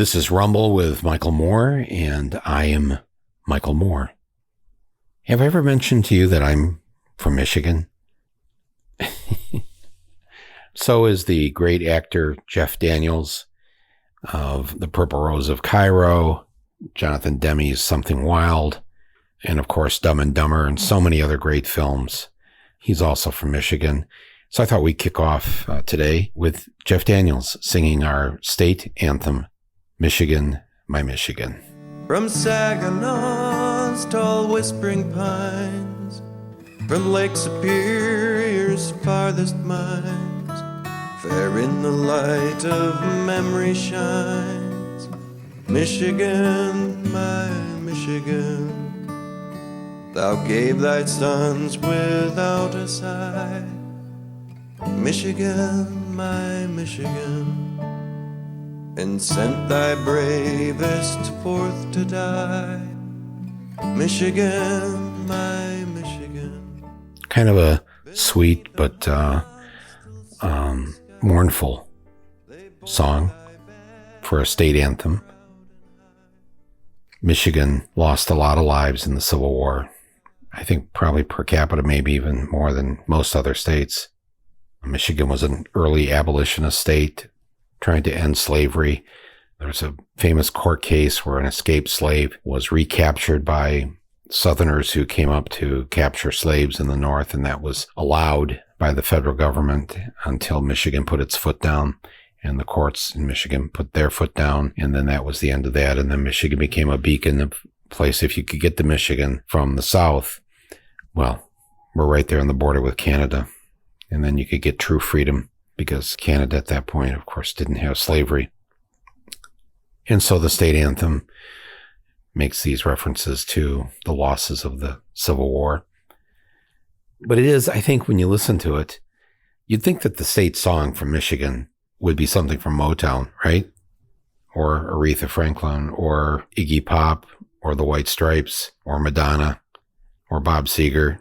This is Rumble with Michael Moore, and I am Michael Moore. Have I ever mentioned to you that I'm from Michigan? So is the great actor Jeff Daniels of The Purple Rose of Cairo, Jonathan Demme's Something Wild, and of course Dumb and Dumber, and so many other great films. He's also from Michigan. So I thought we'd kick off today with Jeff Daniels singing our state anthem, Michigan, My Michigan. From Saginaw's tall whispering pines, from Lake Superior's farthest mines, fair in the light of memory shines. Michigan, my Michigan, thou gave thy sons without a sigh. Michigan, my Michigan, and sent thy bravest forth to die. Michigan, my Michigan. Kind of a sweet but mournful song for a state anthem. Michigan lost a lot of lives in the Civil War. I think probably per capita, maybe even more than most other states. Michigan was an early abolitionist state trying to end slavery. There's a famous court case where an escaped slave was recaptured by Southerners who came up to capture slaves in the North, and that was allowed by the federal government until Michigan put its foot down, and the courts in Michigan put their foot down, and then that was the end of that. And then Michigan became a beacon of place. If you could get to Michigan from the South, well, we're right there on the border with Canada, and then you could get true freedom, because Canada at that point, of course, didn't have slavery. And so the state anthem makes these references to the losses of the Civil War. But it is, I think, when you listen to it, you'd think that the state song from Michigan would be something from Motown, right? Or Aretha Franklin, or Iggy Pop, or the White Stripes, or Madonna, or Bob Seger.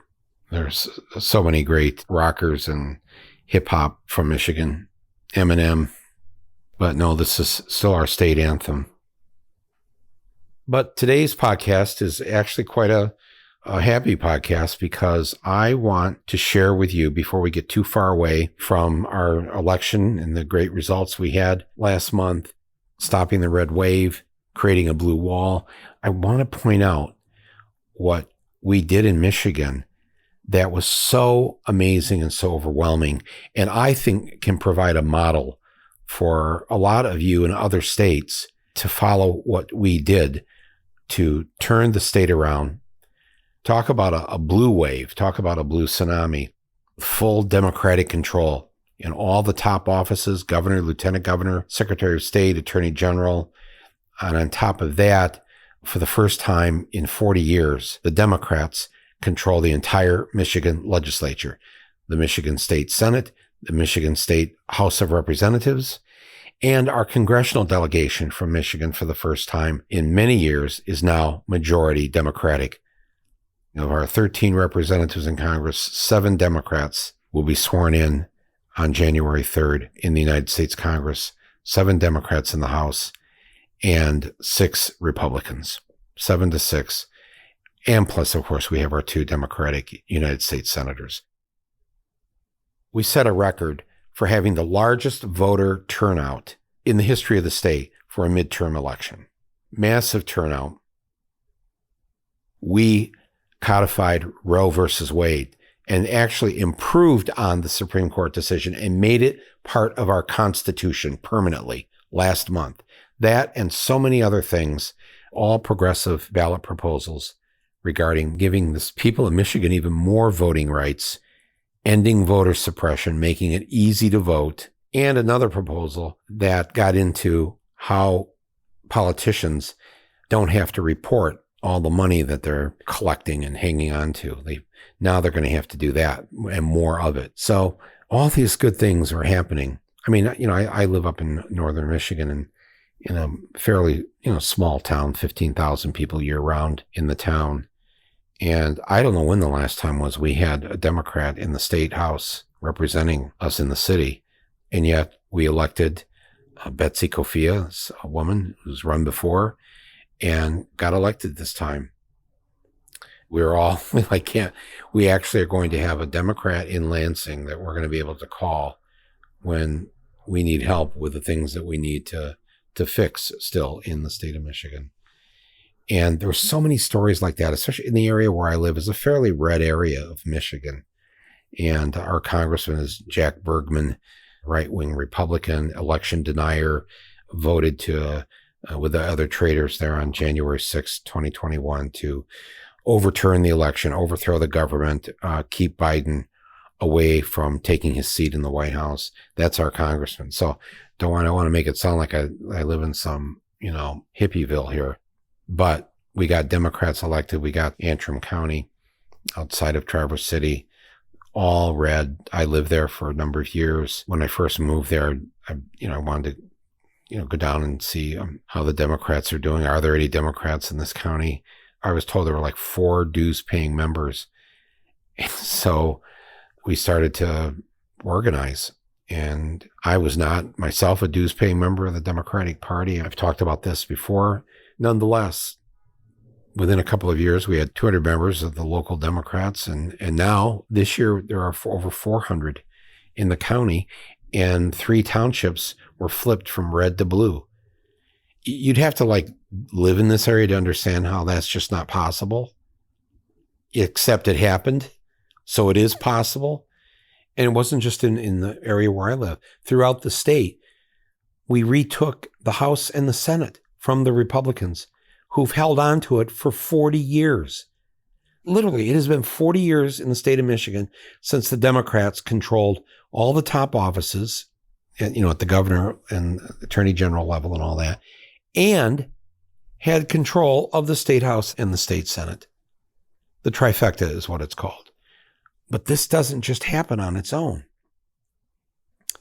There's so many great rockers and hip-hop from Michigan, Eminem. But no, this is still our state anthem. But today's podcast is actually quite a happy podcast, because I want to share with you, before we get too far away from our election and the great results we had last month, stopping the red wave, creating a blue wall, I want to point out what we did in Michigan that was so amazing and so overwhelming, and I think can provide a model for a lot of you in other states to follow what we did to turn the state around. Talk about a blue wave, talk about a blue tsunami, full Democratic control in all the top offices, governor, lieutenant governor, secretary of state, attorney general. And on top of that, for the first time in 40 years, the Democrats control the entire Michigan legislature, the Michigan State Senate, the Michigan State House of Representatives, and our congressional delegation from Michigan for the first time in many years is now majority Democratic. Of our 13 representatives in Congress, 7 Democrats will be sworn in on January 3rd in the United States Congress, 7 Democrats in the House, and 6 Republicans, 7-6. And plus, of course, we have our 2 Democratic United States senators. We set a record for having the largest voter turnout in the history of the state for a midterm election. Massive turnout. We codified Roe versus Wade and actually improved on the Supreme Court decision and made it part of our Constitution permanently last month. That and so many other things, all progressive ballot proposals regarding giving the people of Michigan even more voting rights, ending voter suppression, making it easy to vote, and another proposal that got into how politicians don't have to report all the money that they're collecting and hanging on to. Now they're going to have to do that and more of it. So all these good things are happening. I mean, I live up in northern Michigan, and in a fairly, small town, 15,000 people year round in the town. And I don't know when the last time was we had a Democrat in the state house representing us in the city. And yet we elected Betsy Kofia, a woman who's run before and got elected this time. We're all we actually are going to have a Democrat in Lansing that we're going to be able to call when we need help with the things that we need to fix still in the state of Michigan. And there were so many stories like that, especially in the area where I live is a fairly red area of Michigan. And our congressman is Jack Bergman, right-wing Republican, election denier, voted to, with the other traitors there on January 6, 2021, to overturn the election, overthrow the government, keep Biden away from taking his seat in the White House. That's our congressman. So I don't want to make it sound like I live in some, hippieville here. But we got Democrats elected. We got Antrim County outside of Traverse City, all red. I lived there for a number of years. When I first moved there, I wanted to, go down and see how the Democrats are doing. Are there any Democrats in this county? I was told there were like 4 dues-paying members. And so we started to organize. And I was not myself a dues-paying member of the Democratic Party. I've talked about this before. Nonetheless, within a couple of years, we had 200 members of the local Democrats. And now, this year, there are over 400 in the county. And 3 townships were flipped from red to blue. You'd have to live in this area to understand how that's just not possible. Except it happened. So it is possible. And it wasn't just in the area where I live. Throughout the state, we retook the House and the Senate from the Republicans who've held on to it for 40 years. Literally, it has been 40 years in the state of Michigan since the Democrats controlled all the top offices, at the governor and attorney general level and all that, and had control of the state house and the state senate. The trifecta is what it's called. But this doesn't just happen on its own.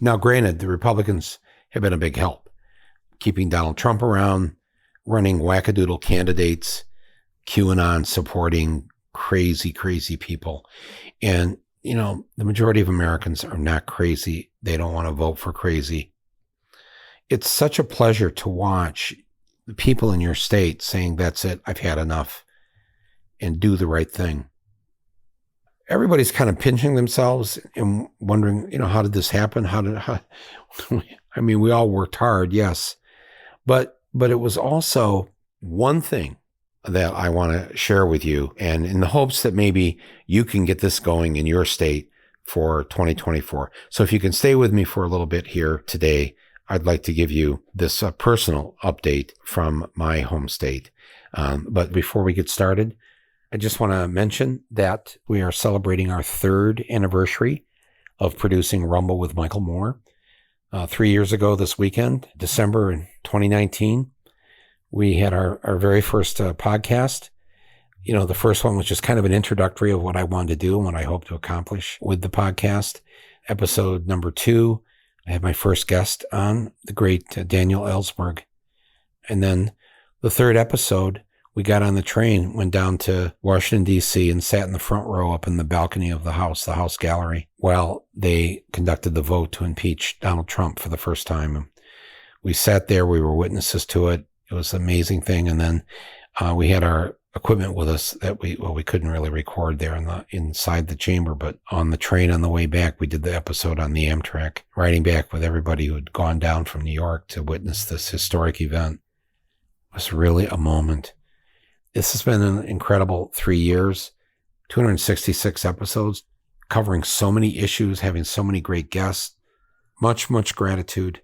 Now, granted, the Republicans have been a big help, keeping Donald Trump around, running wackadoodle candidates, QAnon supporting crazy, crazy people. And, the majority of Americans are not crazy. They don't want to vote for crazy. It's such a pleasure to watch the people in your state saying, that's it, I've had enough, and do the right thing. Everybody's kind of pinching themselves and wondering, how did this happen? We all worked hard, yes. But it was also one thing that I want to share with you, and in the hopes that maybe you can get this going in your state for 2024. So if you can stay with me for a little bit here today, I'd like to give you this personal update from my home state. But before we get started, I just want to mention that we are celebrating our 3rd anniversary of producing Rumble with Michael Moore. 3 years ago this weekend, December in 2019, we had our very first podcast. The first one was just kind of an introductory of what I wanted to do and what I hope to accomplish with the podcast. Episode number 2, I had my first guest on, the great Daniel Ellsberg. And then the 3rd episode, we got on the train, went down to Washington, D.C., and sat in the front row up in the balcony of the House Gallery, while they conducted the vote to impeach Donald Trump for the first time. And we sat there. We were witnesses to it. It was an amazing thing. And then we had our equipment with us that we couldn't really record there inside the chamber, but on the train on the way back, we did the episode on the Amtrak, riding back with everybody who had gone down from New York to witness this historic event. It was really a moment. This has been an incredible 3 years, 266 episodes, covering so many issues, having so many great guests. Much, much gratitude.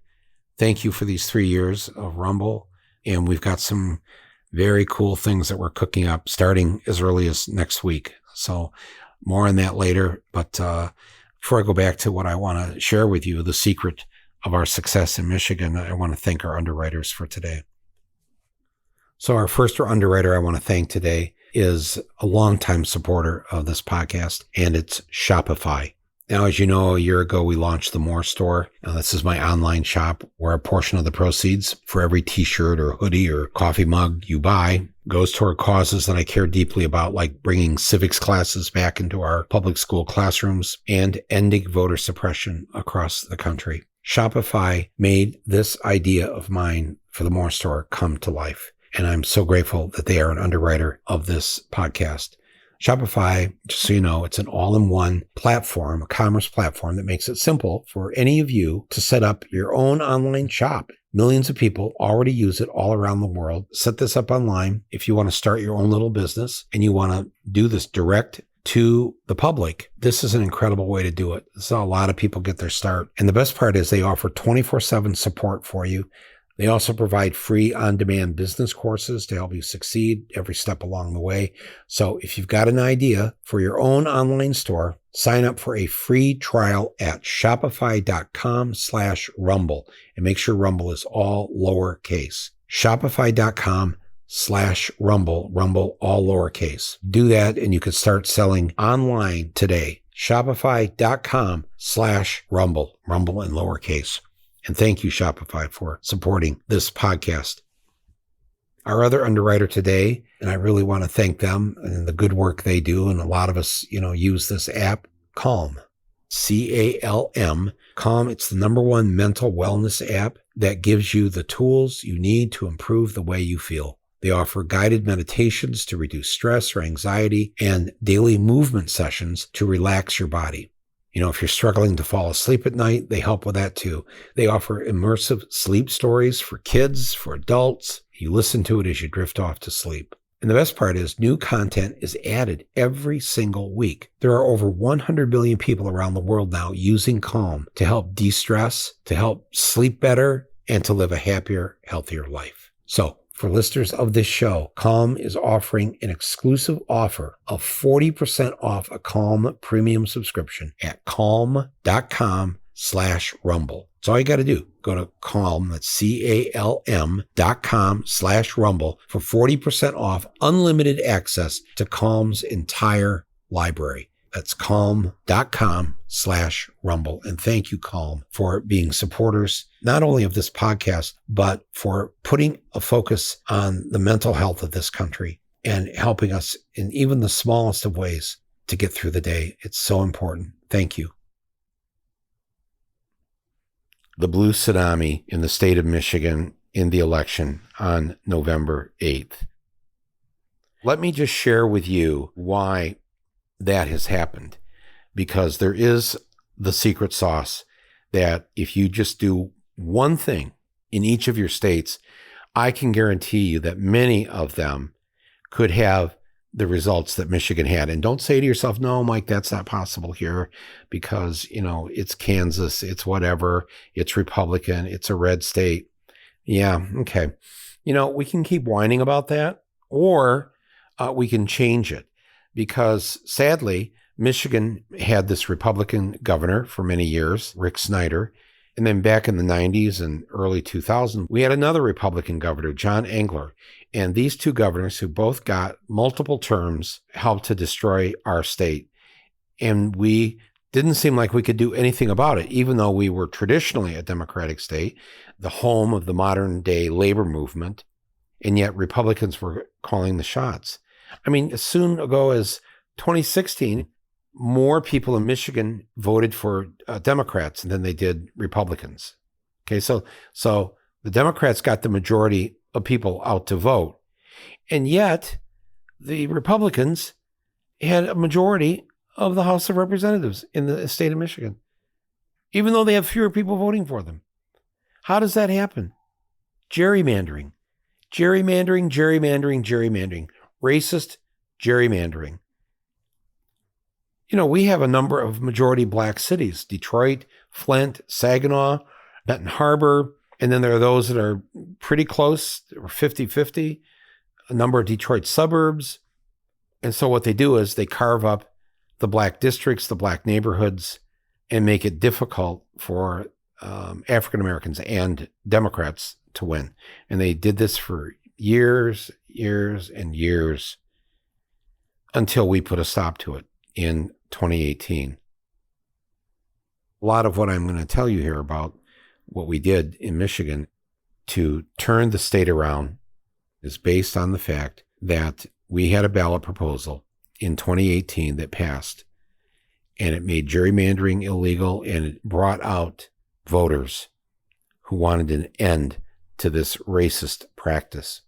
Thank you for these 3 years of Rumble. And we've got some very cool things that we're cooking up starting as early as next week. So more on that later. But before I go back to what I want to share with you, the secret of our success in Michigan, I want to thank our underwriters for today. So our first underwriter I want to thank today is a longtime supporter of this podcast, and it's Shopify. Now, as you know, a year ago, we launched the More Store. This is my online shop where a portion of the proceeds for every t-shirt or hoodie or coffee mug you buy goes toward causes that I care deeply about, like bringing civics classes back into our public school classrooms and ending voter suppression across the country. Shopify made this idea of mine for the More Store come to life. And I'm so grateful that they are an underwriter of this podcast. Shopify, just so you know, it's an all-in-one platform, a commerce platform that makes it simple for any of you to set up your own online shop. Millions of people already use it all around the world. Set this up online if you want to start your own little business and you want to do this direct to the public. This is an incredible way to do it. This is how a lot of people get their start. And the best part is they offer 24/7 support for you. They also provide free on-demand business courses to help you succeed every step along the way. So if you've got an idea for your own online store, sign up for a free trial at shopify.com/rumble and make sure Rumble is all lowercase. Shopify.com/rumble, Rumble all lowercase. Do that and you can start selling online today. Shopify.com/rumble, Rumble in lowercase. And thank you, Shopify, for supporting this podcast. Our other underwriter today, and I really want to thank them and the good work they do. And a lot of us, use this app, Calm, C-A-L-M. Calm, it's the #1 mental wellness app that gives you the tools you need to improve the way you feel. They offer guided meditations to reduce stress or anxiety and daily movement sessions to relax your body. If you're struggling to fall asleep at night, they help with that too. They offer immersive sleep stories for kids, for adults. You listen to it as you drift off to sleep. And the best part is new content is added every single week. There are over 100 billion people around the world now using Calm to help de-stress, to help sleep better, and to live a happier, healthier life. So, for listeners of this show, Calm is offering an exclusive offer of 40% off a Calm premium subscription at calm.com/rumble. That's all you got to do. Go to Calm, that's CALM.com/rumble for 40% off unlimited access to Calm's entire library. That's calm.com/rumble. And thank you, Calm, for being supporters, not only of this podcast, but for putting a focus on the mental health of this country and helping us in even the smallest of ways to get through the day. It's so important. Thank you. The blue tsunami in the state of Michigan in the election on November 8th. Let me just share with you why that has happened, because there is the secret sauce that if you just do one thing in each of your states, I can guarantee you that many of them could have the results that Michigan had. And don't say to yourself, no, Mike, that's not possible here because, it's Kansas, it's whatever, it's Republican, it's a red state. Yeah, okay. We can keep whining about that, or we can change it. Because sadly, Michigan had this Republican governor for many years, Rick Snyder. And then back in the 90s and early 2000s, we had another Republican governor, John Engler. And these two governors, who both got multiple terms, helped to destroy our state. And we didn't seem like we could do anything about it, even though we were traditionally a Democratic state, the home of the modern day labor movement. And yet Republicans were calling the shots. I mean, as soon ago as 2016, more people in Michigan voted for Democrats than they did Republicans. Okay, so the Democrats got the majority of people out to vote. And yet the Republicans had a majority of the House of Representatives in the state of Michigan, even though they have fewer people voting for them. How does that happen? Gerrymandering. Racist gerrymandering. We have a number of majority black cities, Detroit, Flint, Saginaw, Benton Harbor, and then there are those that are pretty close, or 50-50, a number of Detroit suburbs. And so what they do is they carve up the black districts, the black neighborhoods, and make it difficult for African Americans and Democrats to win. And they did this for years and years until we put a stop to it in 2018. A lot of what I'm going to tell you here about what we did in Michigan to turn the state around is based on the fact that we had a ballot proposal in 2018 that passed, and it made gerrymandering illegal, and it brought out voters who wanted an end to this racist practice.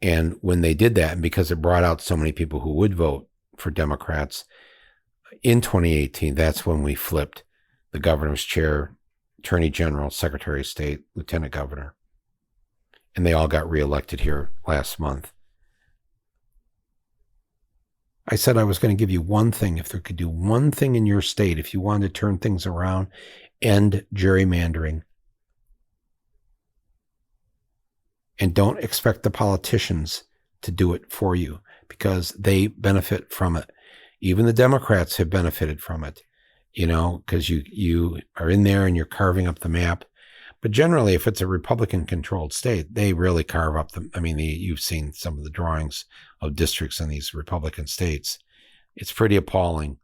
And when they did that, and because it brought out so many people who would vote for Democrats in 2018, that's when we flipped the governor's chair, attorney general, secretary of state, lieutenant governor. And they all got reelected here last month. I said I was going to give you one thing. If there could do one thing in your state, if you wanted to turn things around, end gerrymandering. And don't expect the politicians to do it for you, because they benefit from it. Even the Democrats have benefited from it, because you are in there and you're carving up the map. But generally, if it's a Republican-controlled state, they really carve up you've seen some of the drawings of districts in these Republican states. It's pretty appalling.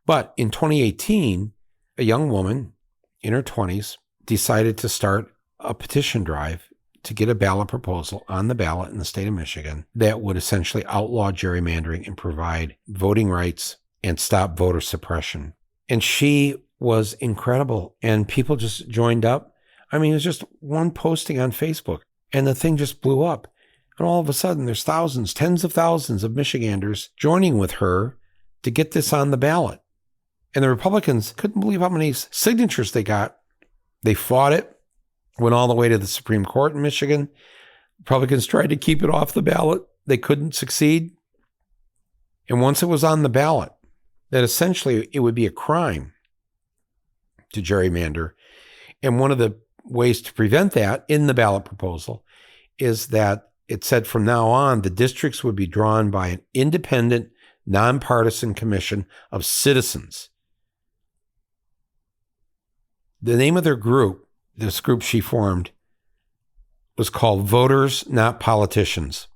But in 2018, a young woman in her 20s decided to start a petition drive to get a ballot proposal on the ballot in the state of Michigan that would essentially outlaw gerrymandering and provide voting rights and stop voter suppression. And she was incredible. And people just joined up. It was just one posting on Facebook, and the thing just blew up. And all of a sudden, there's thousands, tens of thousands of Michiganders joining with her to get this on the ballot. And the Republicans couldn't believe how many signatures they got. They fought it, went all the way to the Supreme Court in Michigan. Republicans tried to keep it off the ballot. They couldn't succeed. And once it was on the ballot, that essentially it would be a crime to gerrymander. And one of the ways to prevent that in the ballot proposal is that it said from now on, the districts would be drawn by an independent, nonpartisan commission of citizens. The name of their group, this group she formed, was called Voters, Not Politicians.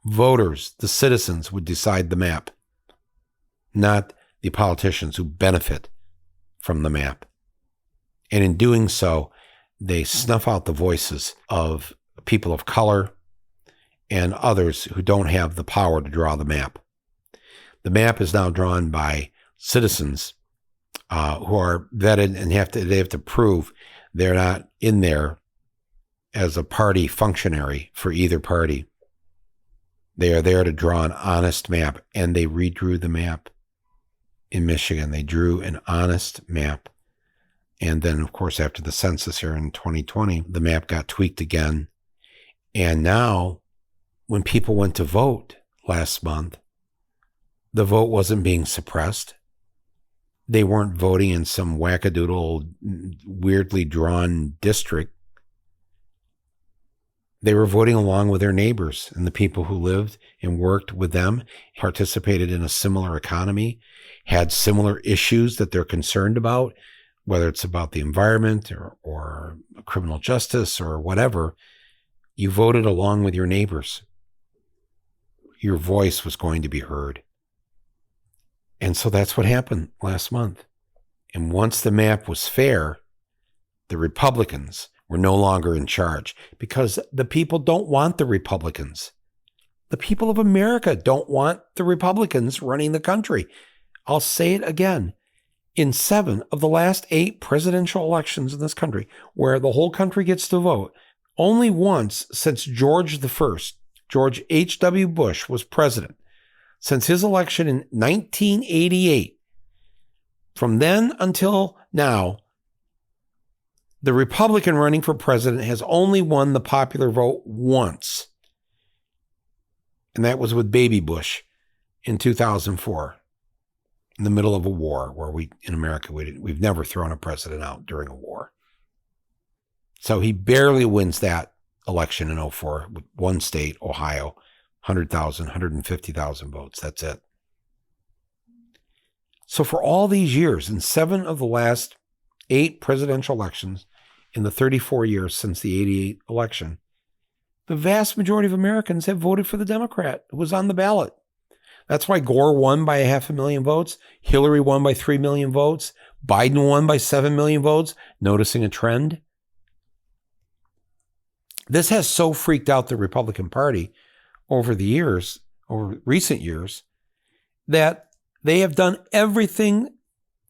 Voters, the citizens, would decide the map, not the politicians who benefit from the map. And in doing so, they snuff out the voices of people of color and others who don't have the power to draw the map. The map is now drawn by citizens who are vetted and they have to prove they're not in there as a party functionary for either party. They are there to draw an honest map, and they redrew the map in Michigan. They drew an honest map. And then, of course, after the census here in 2020, the map got tweaked again. And now, when people went to vote last month, the vote wasn't being suppressed. They weren't voting in some wackadoodle, weirdly drawn district. They were voting along with their neighbors and the people who lived and worked with them, participated in a similar economy, had similar issues that they're concerned about, whether it's about the environment or criminal justice or whatever. You voted along with your neighbors. Your voice was going to be heard. And so that's what happened last month. And once the map was fair, the Republicans were no longer in charge, because the people don't want the Republicans. The people of America don't want the Republicans running the country. I'll say it again. In 7 of the last 8 presidential elections in this country, where the whole country gets to vote, only once since George H.W. Bush was president, since his election in 1988, from then until now, the Republican running for president has only won the popular vote once. And that was with Baby Bush in 2004, in the middle of a war where in America, we've never thrown a president out during a war. So he barely wins that election in 2004 with one state, Ohio, 100,000, 150,000 votes. That's it. So for all these years, in 7 of the last 8 presidential elections in the 34 years since the 88 election, the vast majority of Americans have voted for the Democrat who was on the ballot. That's why Gore won by 500,000 votes. Hillary won by 3 million votes. Biden won by 7 million votes, noticing a trend. This has so freaked out the Republican Party over recent years, that they have done everything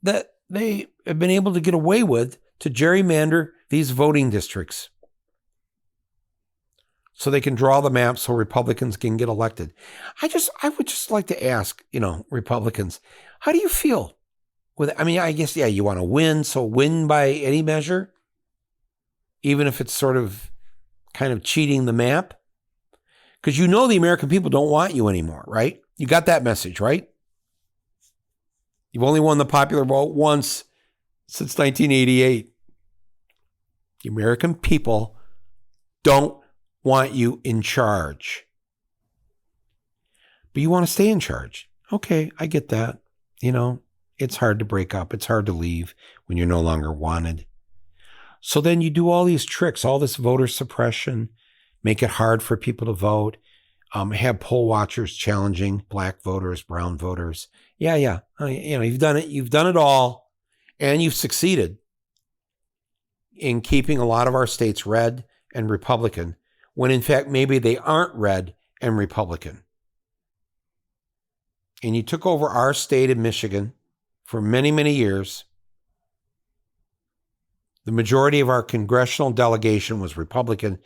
that they have been able to get away with to gerrymander these voting districts so they can draw the map so Republicans can get elected. I would just like to ask, Republicans, how do you feel with it? I mean, I guess, yeah, you want to win, so win by any measure, even if it's sort of kind of cheating the map. Because the American people don't want you anymore, right? You got that message, right? You've only won the popular vote once since 1988. The American people don't want you in charge. But you want to stay in charge. Okay, I get that. It's hard to break up. It's hard to leave when you're no longer wanted. So then you do all these tricks, all this voter suppression, make it hard for people to vote, have poll watchers challenging black voters, brown voters. Yeah. You've done it. You've done it all, and you've succeeded in keeping a lot of our states red and Republican, when in fact maybe they aren't red and Republican. And you took over our state of Michigan for many, many years. The majority of our congressional delegation was Republican,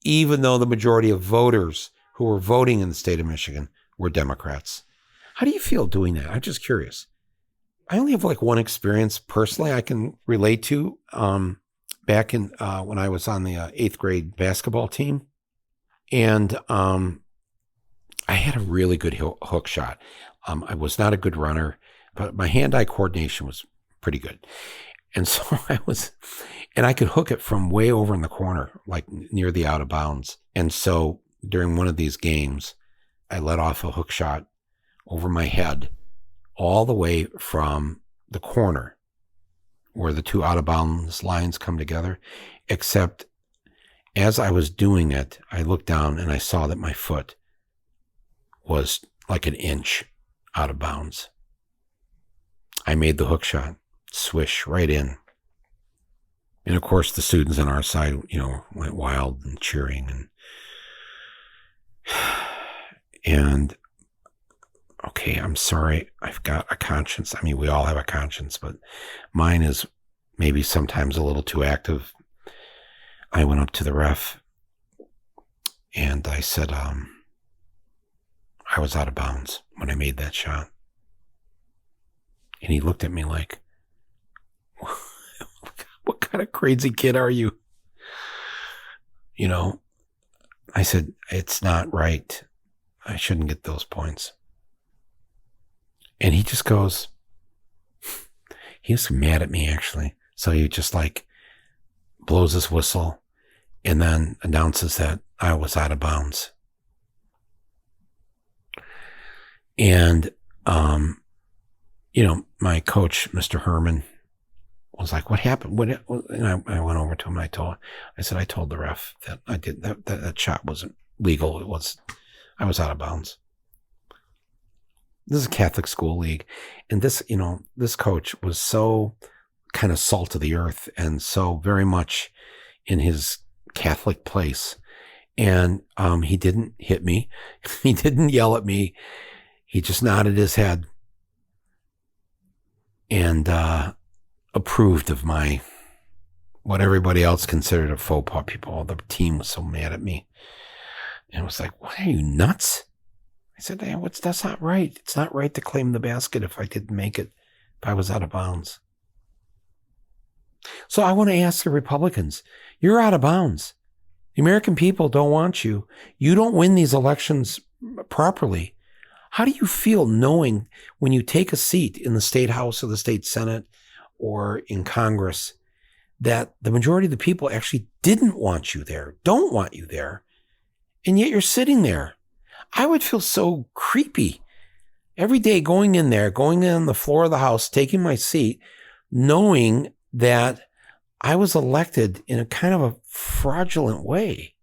even though the majority of voters who were voting in the state of Michigan were Democrats. How do you feel doing that? I'm just curious. I only have one experience personally I can relate to. Back in when I was on the 8th grade basketball team, and I had a really good hook shot. I was not a good runner, but my hand-eye coordination was pretty good. And so I could hook it from way over in the corner, like near the out of bounds. And so during one of these games, I let off a hook shot over my head all the way from the corner where the two out of bounds lines come together, except as I was doing it, I looked down and I saw that my foot was like an inch out of bounds. I made the hook shot, swish right in. And of course, the students on our side, went wild and cheering and okay, I'm sorry. I've got a conscience. I mean, we all have a conscience, but mine is maybe sometimes a little too active. I went up to the ref and I said, I was out of bounds when I made that shot. And he looked at me like, what kind of crazy kid are you? I said, it's not right. I shouldn't get those points. And he just goes, he was mad at me actually. So he just blows his whistle and then announces that I was out of bounds. And, my coach, Mr. Herman, was like, what happened? And I went over to him and I told the ref that I did that shot wasn't legal. I was out of bounds. This is a Catholic school league. And this coach was so kind of salt of the earth and so very much in his Catholic place. And he didn't hit me. He didn't yell at me. He just nodded his head and approved of what everybody else considered a faux pas. The team was so mad at me. And it was like, what, are you nuts? I said, hey, that's not right. It's not right to claim the basket if I didn't make it, if I was out of bounds. So I want to ask the Republicans, you're out of bounds. The American people don't want you. You don't win these elections properly. How do you feel knowing when you take a seat in the state house or the state senate or in Congress that the majority of the people actually didn't want you there, don't want you there, and yet you're sitting there? I would feel so creepy every day going in on the floor of the house, taking my seat, knowing that I was elected in a kind of a fraudulent way,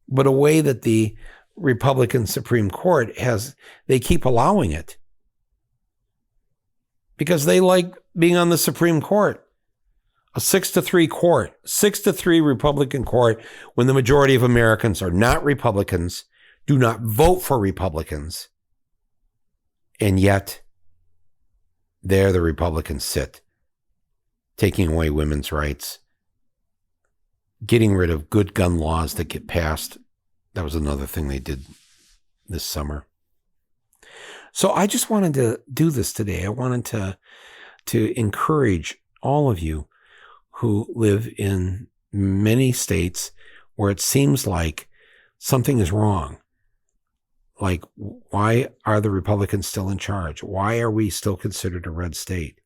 but a way that the Republican Supreme Court they keep allowing it because they like being on the Supreme Court. A 6-3 Republican court, when the majority of Americans are not Republicans, do not vote for Republicans, and yet There the Republicans sit, taking away women's rights, getting rid of good gun laws that get passed. That was another thing they did this summer. So I just wanted to do this today. I wanted to encourage all of you who live in many states where it seems like something is wrong. Like, why are the Republicans still in charge? Why are we still considered a red state?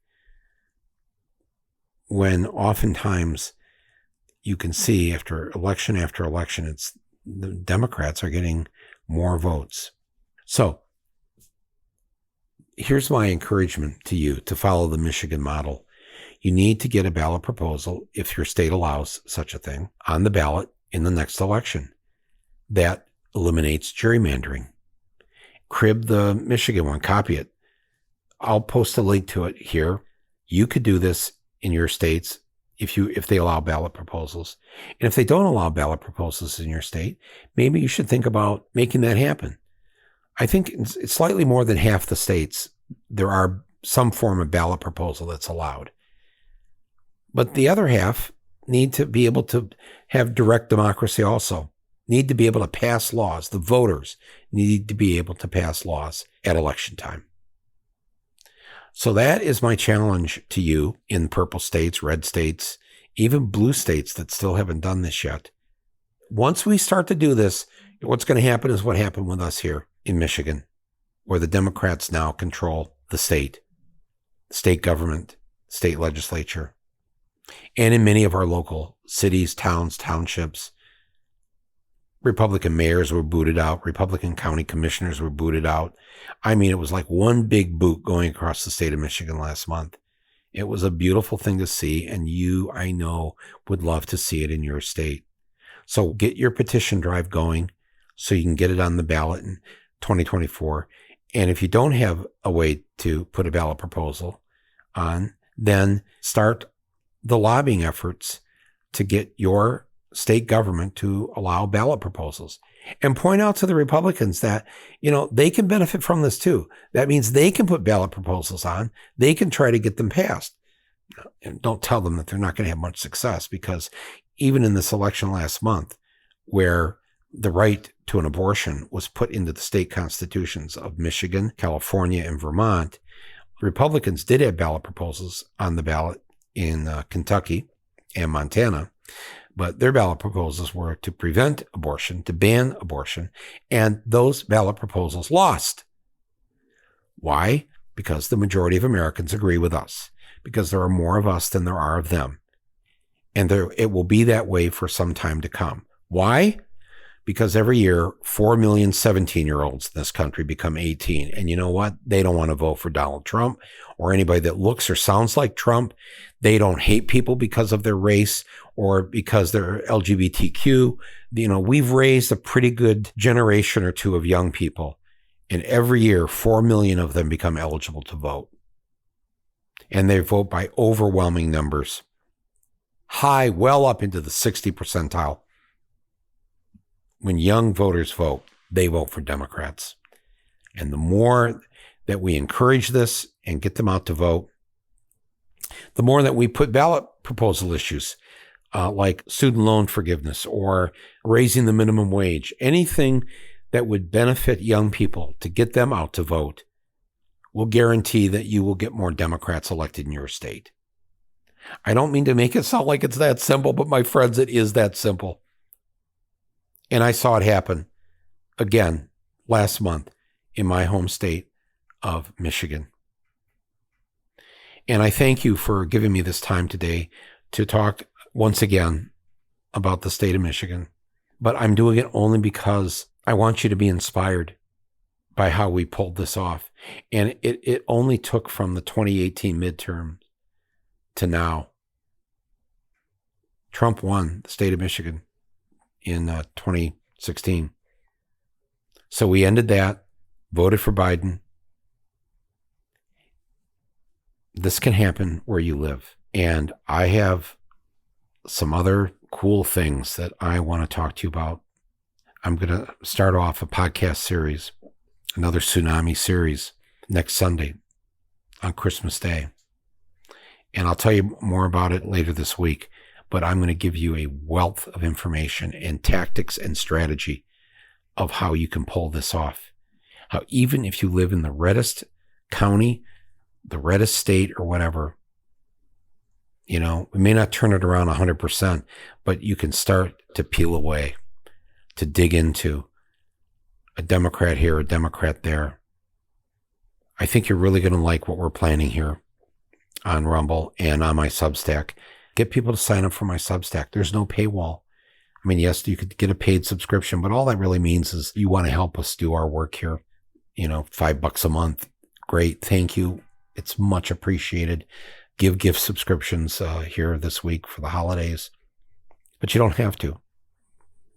When oftentimes you can see after election, it's the Democrats are getting more votes. So here's my encouragement to you to follow the Michigan model. You need to get a ballot proposal, if your state allows such a thing, on the ballot in the next election. That eliminates gerrymandering. Crib the Michigan one, copy it. I'll post a link to it here. You could do this in your states if they allow ballot proposals. And if they don't allow ballot proposals in your state, maybe you should think about making that happen. I think it's slightly more than half the states, there are some form of ballot proposal that's allowed. But the other half need to be able to have direct democracy also, need to be able to pass laws. The voters need to be able to pass laws at election time. So that is my challenge to you in purple states, red states, even blue states that still haven't done this yet. Once we start to do this, what's going to happen is what happened with us here in Michigan, where the Democrats now control the state government, state legislature, and in many of our local cities, towns, townships. Republican mayors were booted out. Republican county commissioners were booted out. I mean, it was like one big boot going across the state of Michigan last month. It was a beautiful thing to see, and you, I know, would love to see it in your state. So get your petition drive going so you can get it on the ballot in 2024. And if you don't have a way to put a ballot proposal on, then start the lobbying efforts to get your state government to allow ballot proposals, and point out to the Republicans that, they can benefit from this too. That means they can put ballot proposals on. They can try to get them passed. And don't tell them that they're not going to have much success, because even in this election last month, where the right to an abortion was put into the state constitutions of Michigan, California, and Vermont, Republicans did have ballot proposals on the ballot in Kentucky and Montana. But their ballot proposals were to prevent abortion, to ban abortion, and those ballot proposals lost. Why? Because the majority of Americans agree with us, because there are more of us than there are of them. And it will be that way for some time to come. Why? Because every year, 4 million 17-year-olds in this country become 18. And you know what? They don't want to vote for Donald Trump or anybody that looks or sounds like Trump. They don't hate people because of their race or because they're LGBTQ. We've raised a pretty good generation or two of young people. And every year, 4 million of them become eligible to vote. And they vote by overwhelming numbers. High, well up into the 60 percentile. When young voters vote, they vote for Democrats. And the more that we encourage this and get them out to vote, the more that we put ballot proposal issues like student loan forgiveness or raising the minimum wage, anything that would benefit young people to get them out to vote, will guarantee that you will get more Democrats elected in your state. I don't mean to make it sound like it's that simple, but my friends, it is that simple. And I saw it happen again last month in my home state of Michigan. And I thank you for giving me this time today to talk once again about the state of Michigan. But I'm doing it only because I want you to be inspired by how we pulled this off. And it only took from the 2018 midterm to now. Trump won the state of Michigan in 2016. So we ended that, voted for Biden. This can happen where you live. And I have some other cool things that I want to talk to you about. I'm going to start off a podcast series, another tsunami series next Sunday. on Christmas Day. And I'll tell you more about it later this week, but I'm going to give you a wealth of information and tactics and strategy of how you can pull this off. How even if you live in the reddest county, the reddest state or whatever, you know, we may not turn it around 100%, but you can start to peel away, to dig into a Democrat here, a Democrat there. I think you're really going to like what we're planning here on Rumble and on my Substack. Get people to sign up for my Substack. There's no paywall. I mean, yes, you could get a paid subscription, but all that really means is you want to help us do our work here. You know, $5 a month. Great. Thank you. It's much appreciated. Give gift subscriptions here this week for the holidays, but you don't have to.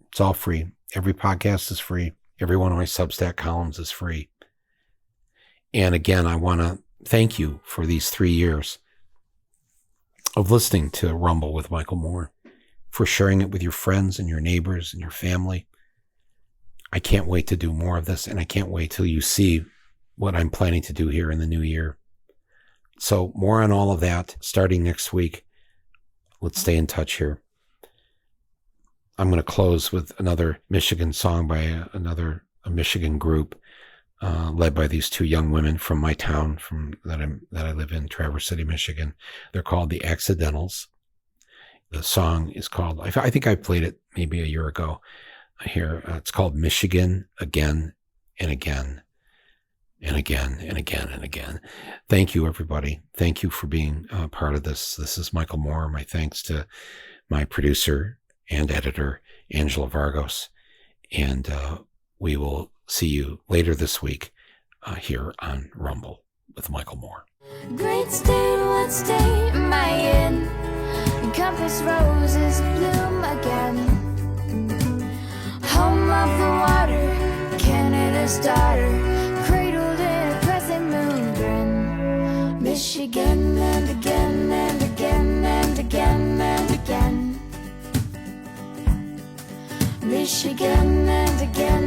It's all free. Every podcast is free. Every one of my Substack columns is free. And again, I want to thank you for these 3 years of listening to Rumble with Michael Moore, for sharing it with your friends and your neighbors and your family. I can't wait to do more of this, and I can't wait till you see what I'm planning to do here in the new year. So more on all of that starting next week. Let's stay in touch here. I'm going to close with another Michigan song by a Michigan group led by these two young women from my town, that I live in, Traverse City, Michigan. They're called the Accidentals. The song is called, I think I played it maybe a year ago here. It's called Michigan Again and Again and Again and Again and Again. Thank you, everybody. Thank you for being part of this. This is Michael Moore. My thanks to my producer and editor, Angela Vargos. And we will see you later this week here on Rumble with Michael Moore. Great state, what state am I in? Compass roses bloom again. Home of the water, Canada's daughter, cradled in a crescent moon grin. Michigan and again and again and again and again. Michigan and again